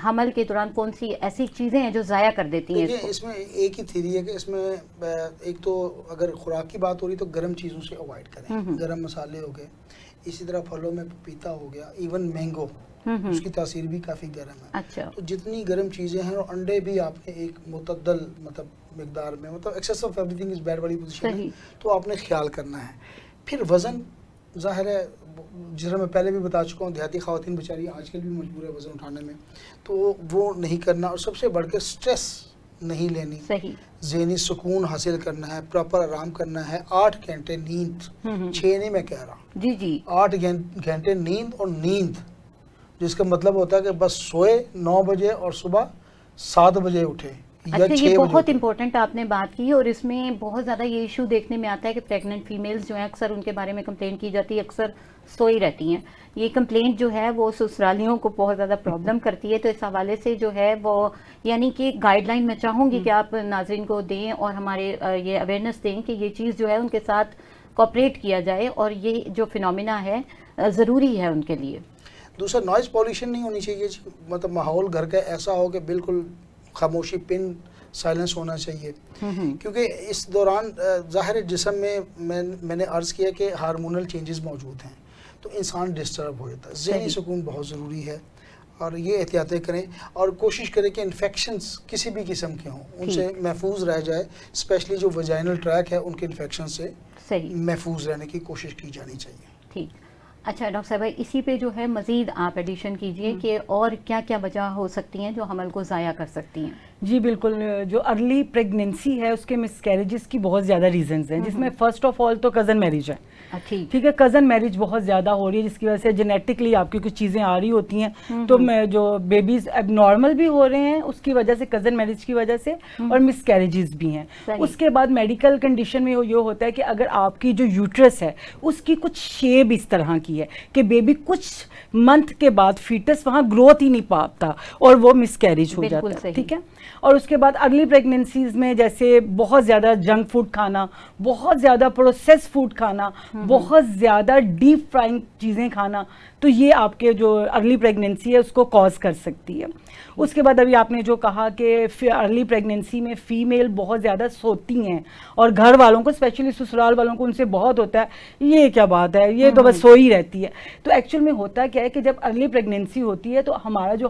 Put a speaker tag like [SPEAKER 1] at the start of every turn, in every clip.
[SPEAKER 1] حمل کے دوران کون سی ایسی چیزیں ہیں جو ضائع کر دیتی ہیں؟
[SPEAKER 2] اس میں ایک ہی تھیری ہے کہ اس میں ایک تو اگر خوراک کی بات ہو رہی تو گرم چیزوں سے اوائڈ کریں، گرم مسالے ہو گئے، اسی طرح پھلوں میں پپیتا ہو گیا، ایون مینگو اس کی تاثیر بھی کافی گرم ہے.
[SPEAKER 1] اچھا،
[SPEAKER 2] تو جتنی گرم چیزیں ہیں، اور انڈے بھی آپ نے ایک معتدل مقدار میں، access of every thing is bad والی پوزیشن ہے، تو آپ نے خیال کرنا ہے. پھر وزن ظاہر ہے، جس میں پہلے بھی بتا چکا ہوں، دیہاتی خواتین بیچاری آج کل بھی مجبور ہے وزن اٹھانے میں، تو وہ نہیں کرنا. اور سب سے بڑھ کے اسٹریس نہیں لینی، ذہنی سکون حاصل کرنا ہے، پراپر آرام کرنا ہے. 8 گھنٹے نیند، 6 نہیں میں کہہ رہا، 8 گھنٹے نیند. اور نیند جس کا مطلب ہوتا ہے کہ بس سوئے 9 بجے اور صبح 7 بجے اٹھے.
[SPEAKER 1] اچھا، یہ بہت امپورٹنٹ آپ نے بات کی. اور اس میں بہت زیادہ یہ ایشو دیکھنے میں آتا ہے کہ پریگننٹ فیمیلز جو ہیں اکثر ان کے بارے میں کمپلین کی جاتی ہے، اکثر سوئی رہتی ہیں. یہ کمپلینٹ جو ہے وہ سسرالیوں کو بہت زیادہ پرابلم کرتی ہے. تو اس حوالے سے جو ہے وہ یعنی کہ گائیڈ لائن میں چاہوں گی کہ آپ ناظرین کو دیں اور ہمارے یہ اویئرنیس دیں کہ یہ چیز جو ہے ان کے ساتھ کوآپریٹ کیا جائے، اور یہ جو فینومینا ہے ضروری ہے ان کے لیے.
[SPEAKER 2] دوسرا، نوائز پولیوشن نہیں ہونی چاہیے، مطلب ماحول گھر کا ایسا ہو کہ بالکل خاموشی، پن سائلنس ہونا چاہیے. کیونکہ اس دوران ظاہر جسم میں نے عرض کیا کہ ہارمونل چینجز موجود ہیں، تو انسان ڈسٹرب ہو جاتا ہے. ذہنی سکون بہت ضروری ہے، اور یہ احتیاطیں کریں اور کوشش کریں کہ انفیکشنز کسی بھی قسم کے ہوں ان سے محفوظ رہ جائے. اسپیشلی جو ویجائنل ٹریک ہے ان کے انفیکشن سے محفوظ رہنے کی کوشش کی جانی چاہیے.
[SPEAKER 1] ٹھیک. اچھا ڈاکٹر صاحبہ، اسی پہ جو ہے مزید آپ ایڈیشن کیجئے کہ اور کیا کیا وجہ ہو سکتی ہیں جو حمل کو ضائع کر سکتی ہیں.
[SPEAKER 3] جی بالکل، جو ارلی پریگننسی ہے اس کے مسکیریجز کی بہت زیادہ ریزنز ہیں، جس میں فرسٹ آف آل تو کزن میرج ہے. ٹھیک ہے، کزن میرج بہت زیادہ ہو رہی ہے، جس کی وجہ سے جینیٹکلی آپ کی کچھ چیزیں آ رہی ہوتی ہیں، تو جو بیبیز اب نارمل بھی ہو رہے ہیں اس کی وجہ سے، کزن میرج کی وجہ سے، اور مسکیریجز بھی ہیں. اس کے بعد میڈیکل کنڈیشن میں یہ ہوتا ہے کہ اگر آپ کی جو یوٹرس ہے اس کی کچھ شیپ اس طرح کی ہے کہ بیبی کچھ منتھ کے بعد فیٹس وہاں گروتھ ہی نہیں پاتا اور وہ مسکیریج ہو جاتا ہے. ٹھیک ہے. اور اس کے بعد ارلی پریگننسیز میں جیسے بہت زیادہ جنک فوڈ کھانا، بہت زیادہ پروسیس فوڈ کھانا، بہت زیادہ ڈیپ فرائنگ چیزیں کھانا، تو یہ آپ کے جو ارلی پریگننسی ہے اس کو کاز کر سکتی ہے. اس کے بعد ابھی آپ نے جو کہا کہ ارلی پریگننسی میں فیمیل بہت زیادہ سوتی ہیں، اور گھر والوں کو اسپیشلی سسرال والوں کو ان سے بہت ہوتا ہے یہ کیا بات ہے، یہ تو بس سوئی رہتی ہے. تو ایکچوئل میں ہوتا کیا ہے کہ جب ارلی پریگننسی ہوتی ہے تو ہمارا جو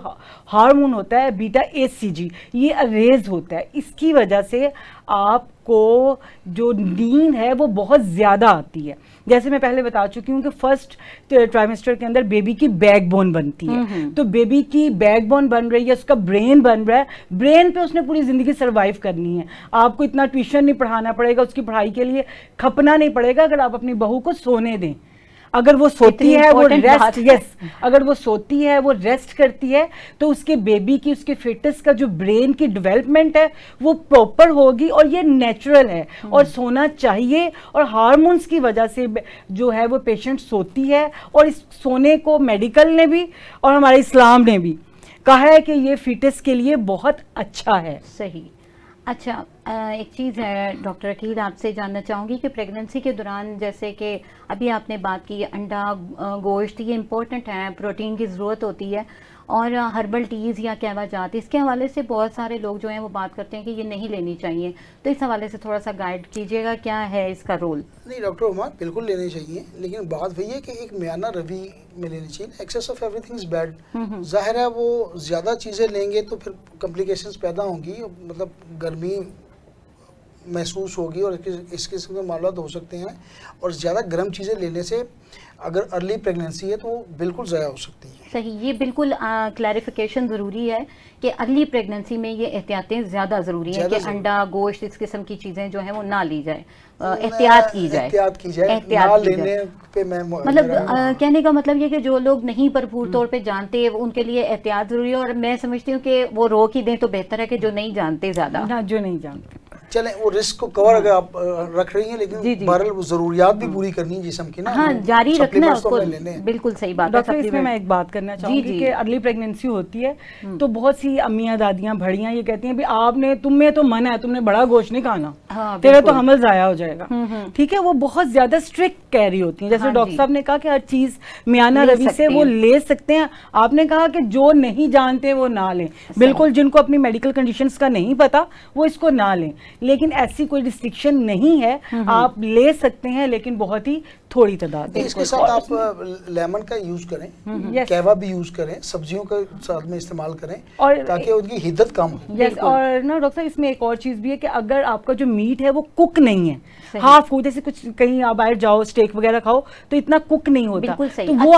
[SPEAKER 3] ہارمون ہوتا ہے بیٹا HCG، یہ ریز ہوتا ہے. اس کی وجہ سے آپ کو جو نیند ہے وہ بہت زیادہ آتی ہے. جیسے میں پہلے بتا چکی ہوں کہ فرسٹ ٹرائمیسٹر کے اندر بیبی کی بیک بون بنتی ہے، تو بیبی کی بیک بون بن رہی ہے، اس کا برین بن رہا ہے، برین پہ اس نے پوری زندگی سروائیو کرنی ہے. آپ کو اتنا ٹیوشن نہیں پڑھانا پڑے گا، اس کی پڑھائی کے لیے کھپنا نہیں پڑے گا اگر آپ اپنی بہو کو سونے دیں. اگر وہ سوتی ہے وہ ریسٹ، اگر وہ سوتی ہے وہ ریسٹ کرتی ہے، تو اس کے بیبی کی، اس کے فیٹس کا جو برین کی ڈیولپمنٹ ہے وہ پراپر ہوگی، اور یہ نیچرل ہے اور سونا چاہیے. اور ہارمونز کی وجہ سے جو ہے وہ پیشنٹ سوتی ہے، اور اس سونے کو میڈیکل نے بھی اور ہمارے اسلام نے بھی کہا ہے کہ یہ فیٹس کے لیے بہت اچھا ہے.
[SPEAKER 1] صحیح. اچھا، ایک چیز ہے ڈاکٹر عقیل، آپ سے جاننا چاہوں گی کہ پریگننسی کے دوران جیسے کہ ابھی آپ نے بات کی انڈا، گوشت، یہ امپورٹنٹ ہیں، پروٹین کی ضرورت ہوتی ہے، اور ہربل ٹیز یا کہوا جات، اس کے حوالے سے بہت سارے لوگ جو ہیں وہ بات کرتے ہیں کہ یہ نہیں لینی چاہیے. تو اس حوالے سے تھوڑا سا گائیڈ کیجیے گا، کیا ہے اس کا رول؟
[SPEAKER 2] نہیں ڈاکٹر عمر، بالکل لینے چاہیے، لیکن بات وہی ہے کہ ایک میانہ روی میں لینی چاہیے. Access of every thing is bad. ظاہر ہے وہ زیادہ چیزیں لیں گے تو پھر کمپلیکیشنز پیدا ہوں گی، مطلب گرمی محسوس ہوگی اور اس قسم کے معاملات ہو سکتے ہیں. اور زیادہ گرم چیزیں لینے سے اگر ارلی پریگننسی ہے تو وہ بالکل ضائع ہو سکتی ہیں.
[SPEAKER 1] صحیح. یہ بالکل کلیریفیکیشن ضروری ہے کہ ارلی پریگننسی میں یہ احتیاطیں زیادہ ضروری ہیں کہ انڈا، گوشت، اس قسم کی چیزیں جو ہیں وہ نہ لی جائیں، احتیاط کی جائے. مطلب کہنے کا مطلب یہ کہ جو لوگ نہیں بھرپور طور پہ جانتے ان کے لیے احتیاط ضروری ہے. اور میں سمجھتی ہوں کہ وہ روک ہی دیں تو بہتر ہے کہ جو نہیں جانتے زیادہ.
[SPEAKER 3] جو نہیں جانتے.
[SPEAKER 2] چلیں وہ رسک کو کور اگر آپ رکھ رہی ہیں، لیکن بہرحال وہ ضروریات بھی پوری کرنی ہے جسم کی نا،
[SPEAKER 1] ہاں جاری رکھنا ہے اس کو،
[SPEAKER 2] لینے ہیں۔
[SPEAKER 1] بالکل صحیح بات ہے۔
[SPEAKER 3] ڈاکٹر اس میں ایک بات کرنا چاہوں گی کہ ارلی پریگننسی ہوتی ہے تو بہت سی امیاں دادیاں بھڑیاں یہ کہتی ہیں بھی آپ نے، تم میں تو منع ہے، تم نے بڑا گوشت نہیں کھانا، تیرا تو حمل ضائع ہو جائے گا، ٹھیک ہے، وہ بہت زیادہ اسٹرکٹ کہہ رہی ہوتی ہیں۔ جیسے ڈاکٹر صاحب نے کہا کہ ہر چیز میانہ روی سے وہ لے سکتے ہیں، آپ نے کہا کہ جو نہیں جانتے وہ نہ لیں، بالکل، جن کو اپنی میڈیکل کنڈیشنز کا نہیں پتا وہ اس کو نہ لیں، لیکن ایسی کوئی ریسٹرکشن نہیں ہے، آپ لے سکتے ہیں لیکن بہت ہی تھوڑی تعداد۔
[SPEAKER 2] اس کے ساتھ آپ لیمن کا یوز کریں، کہوا بھی یوز کریں، سبزیوں کا ساتھ میں استعمال کریں تاکہ ان کی حدت کم ہو۔
[SPEAKER 3] یس، اور نا ڈاکٹر صاحب اس میں ایک اور چیز بھی ہے کہ اگر آپ کا جو میٹ ہے وہ کک نہیں ہے، ہاف کوک، جیسے کچھ کہیں آپ باہر جاؤ اسٹیک وغیرہ کھاؤ تو اتنا کک نہیں ہوتا، تو وہ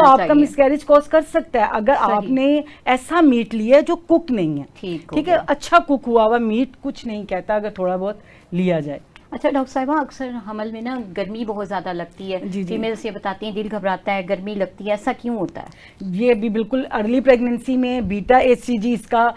[SPEAKER 3] آپ کا مسکیریج کاز کر سکتا ہے اگر آپ نے ایسا میٹ لیا جو کک نہیں ہے، ٹھیک ہے، اچھا کک ہوا ہوا میٹ کچھ نہیں کہتا اگر تھوڑا بہت لیا جائے۔
[SPEAKER 1] اچھا ڈاکٹر صاحبہ، اکثر حمل میں نا گرمی بہت زیادہ لگتی ہے، فیمیلز یہ بتاتی ہیں دل گھبراتا ہے، گرمی لگتی ہے، ایسا کیوں ہوتا ہے؟
[SPEAKER 3] یہ بھی بالکل ارلی پریگننسی میں بیٹا ایچ سی جی اس کا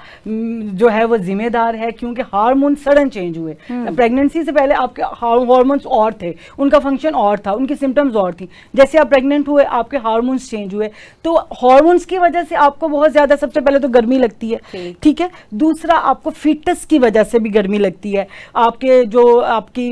[SPEAKER 3] جو ہے وہ ذمہ دار ہے، کیونکہ ہارمون سڈن چینج ہوئے، پریگننسی سے پہلے آپ کے ہارمونس اور تھے، ان کا فنکشن اور تھا، ان کی سمٹمز اور تھیں، جیسے آپ پریگننٹ ہوئے آپ کے ہارمونس چینج ہوئے، تو ہارمونس کی وجہ سے آپ کو بہت زیادہ، سب سے پہلے تو گرمی لگتی ہے، ٹھیک ہے، دوسرا آپ کو فیٹس کی وجہ سے بھی گرمی لگتی ہے، آپ کے جو آپ کی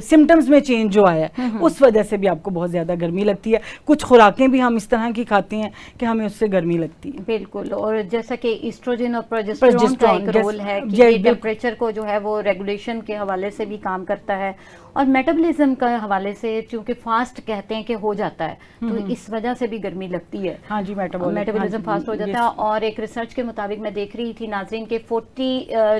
[SPEAKER 3] سمٹمز میں چینج جو آیا ہے اس وجہ سے بھی آپ کو بہت زیادہ گرمی لگتی ہے۔ کچھ خوراکیں بھی ہم اس طرح کی کھاتے ہیں کہ ہمیں اس سے گرمی لگتی ہے۔
[SPEAKER 1] بالکل، اور جیسا کہ ایسٹروجن اور پروجسٹرون کا ایک رول ہے کہ یہ ٹیمپریچر کو جو ہے وہ ریگولیشن کے حوالے سے بھی کام کرتا ہے، اور میٹابولزم کا حوالے سے چونکہ فاسٹ کہتے ہیں کہ ہو جاتا ہے تو اس وجہ سے بھی گرمی لگتی ہے۔
[SPEAKER 3] ہاں جی،
[SPEAKER 1] میٹابولزم فاسٹ ہو جاتا ہے، اور ایک ریسرچ کے مطابق میں دیکھ رہی تھی ناظرین کے 40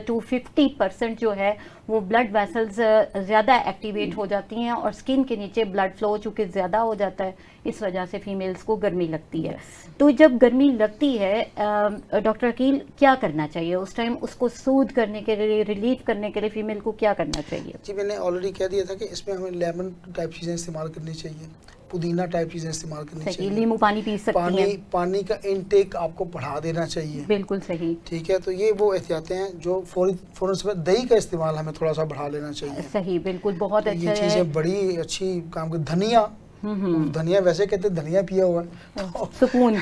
[SPEAKER 1] to 50% جو ہے وہ بلڈ ویسلز زیادہ ایکٹیویٹ ہو جاتی ہیں، اور سکن کے نیچے بلڈ فلو چونکہ زیادہ ہو جاتا ہے، اس وجہ سے فیمیلز کو گرمی لگتی ہے۔ تو جب گرمی لگتی ہے ڈاکٹر عقیل کیا کرنا چاہیے اس ٹائم؟ اس کو سود کرنے کے لیے، ریلیف کرنے کے لیے فیمیل کو کیا کرنا چاہیے؟
[SPEAKER 2] جی میں نے آلریڈی کہہ دیا تھا کہ اس میں ہمیں لیمن ٹائپ چیزیں استعمال کرنی چاہیے، پودینہ ٹائپ چیزیں استعمال کرنی چاہیے،
[SPEAKER 1] لیمو پانی پی سکتی ہیں،
[SPEAKER 2] پانی کا انٹیک آپ کو بڑھا دینا چاہیے،
[SPEAKER 1] بالکل صحیح،
[SPEAKER 2] ٹھیک ہے، تو یہ وہ احتیاطیں ہیں جو فوراً سے دہی کا استعمال ہمیں تھوڑا سا بڑھا لینا چاہیے۔
[SPEAKER 1] صحیح، بالکل، بہت اچھا ہے،
[SPEAKER 2] یہ چیزیں بڑی اچھی کام کی۔ دھنیا ویسے کہتے ہیں دھنیا پیا ہوا ہے
[SPEAKER 1] سکون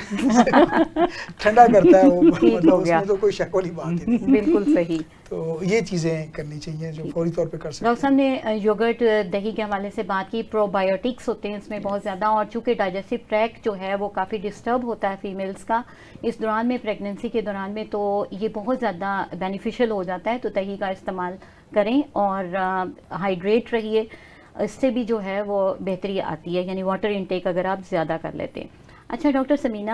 [SPEAKER 2] ٹھنڈا کرتا ہے، وہ مطلب اس میں تو کوئی شک والی بات نہیں،
[SPEAKER 1] بالکل صحیح،
[SPEAKER 2] تو یہ چیزیں کرنی چاہیے جو فوری طور پہ کر سکتے ہیں۔
[SPEAKER 1] ڈاکٹر صاحب نے یوگرٹ دہی کے حوالے سے بات کی، پرو بایوٹکس ہوتے ہیں اس میں بہت زیادہ، اور چونکہ ڈائجسٹو ٹریکٹ جو ہے وہ کافی ڈسٹرب ہوتا ہے فیمیلز کا اس دوران میں، پریگننسی کے دوران میں، تو یہ بہت زیادہ بینیفیشل ہو جاتا ہے، تو دہی کا استعمال کریں اور ہائیڈریٹ رہیے، اس سے بھی جو ہے وہ بہتری آتی ہے، یعنی واٹر انٹیک اگر آپ زیادہ کر لیتے ہیں۔ اچھا ڈاکٹر سمینہ،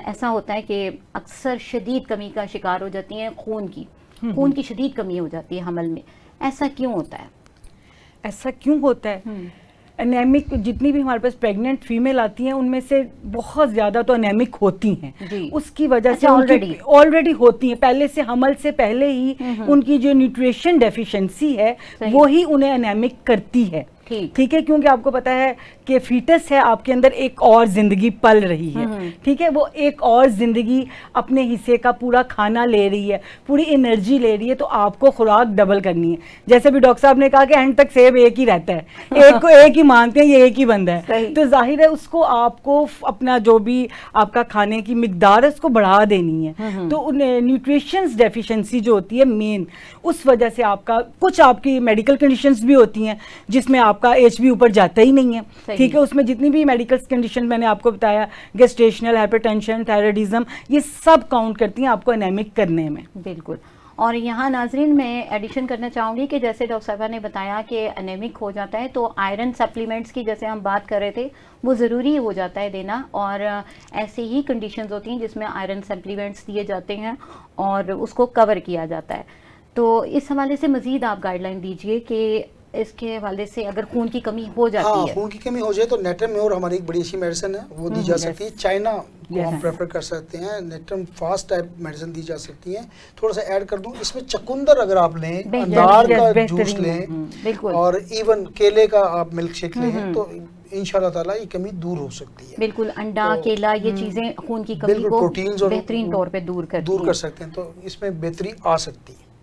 [SPEAKER 1] ایسا ہوتا ہے کہ اکثر شدید کمی کا شکار ہو جاتی ہیں، خون کی شدید کمی ہو جاتی ہے حمل میں، ایسا کیوں ہوتا ہے؟
[SPEAKER 3] ایسا کیوں ہوتا ہے؟ انیمک جتنی بھی ہمارے پاس پریگننٹ فیمیل آتی ہیں ان میں سے بہت زیادہ تو انیمک ہوتی ہیں، اس کی وجہ سے آلریڈی ہوتی ہیں، پہلے سے حمل سے پہلے ہی ان کی جو نیوٹریشن ڈیفیشنسی ہے وہی انہیں انیمک کرتی ہے، ٹھیک ہے، کیونکہ آپ کو پتا ہے کہ فیٹس ہے آپ کے اندر ایک اور زندگی پل رہی ہے، ٹھیک ہے، وہ ایک اور زندگی اپنے حصے کا پورا کھانا لے رہی ہے، پوری انرجی لے رہی ہے، تو آپ کو خوراک ڈبل کرنی ہے۔ جیسے بھی ڈاکٹر صاحب نے کہا کہ اینڈ تک سیب ایک ہی رہتا ہے، ایک کو ایک ہی مانتے ہیں، یہ ایک ہی بندہ ہے، تو ظاہر ہے اس کو آپ کو اپنا جو بھی آپ کا کھانے کی مقدار ہے اس کو بڑھا دینی ہے، تو نیوٹریشنز ڈیفیشنسی جو ہوتی ہے مین، اس وجہ سے آپ کا کچھ آپ کی میڈیکل کنڈیشنز بھی ہوتی ہیں جس میں آپ کا ایچ بی اوپر جاتا ہی نہیں ہے، ٹھیک ہے، اس میں جتنی بھی میڈیکل کنڈیشن میں نے آپ کو بتایا، گیسٹیشنل ہائپر ٹینشن، تھائرائیڈزم، یہ سب کاؤنٹ کرتی ہیں آپ کو انیمک کرنے میں۔
[SPEAKER 1] بالکل، اور یہاں ناظرین میں ایڈیشن کرنا چاہوں گی کہ جیسے ڈاکٹر صاحبہ نے بتایا کہ انیمک ہو جاتا ہے تو آئرن سپلیمنٹس کی جیسے ہم بات کر رہے تھے وہ ضروری ہو جاتا ہے دینا، اور ایسی ہی کنڈیشنز ہوتی ہیں جس میں آئرن سپلیمنٹس دیے جاتے ہیں اور اس کو کور کیا جاتا ہے، تو اس حوالے سے مزید آپ گائیڈ لائن دیجئے کہ اس کے حوالے سے اگر خون کی کمی ہو جاتی ہے،
[SPEAKER 2] خون کی کمی ہو جائے تو نیٹرم میور ہماری ایک بڑی اچھی میڈیسن ہے، وہ دی جا سکتی ہے، چائنا کو ہم پریفر کر سکتے ہیں، نیٹرم فاسٹ ٹائپ میڈیسن دی جا سکتی ہیں۔ تھوڑا سا ایڈ کر دوں اس میں چقندر اگر آپ لیں، انار کا جوس لیں، اور ایون کیلے کا آپ ملک شیک لیں تو انشاءاللہ تعالیٰ یہ کمی دور ہو سکتی ہے۔
[SPEAKER 1] بالکل، انڈا، کیلا، یہ چیزیں خون کی کمی کو بہترین طور پہ دور کر
[SPEAKER 2] سکتے ہیں، تو اس میں بہتری آ سکتی ہے۔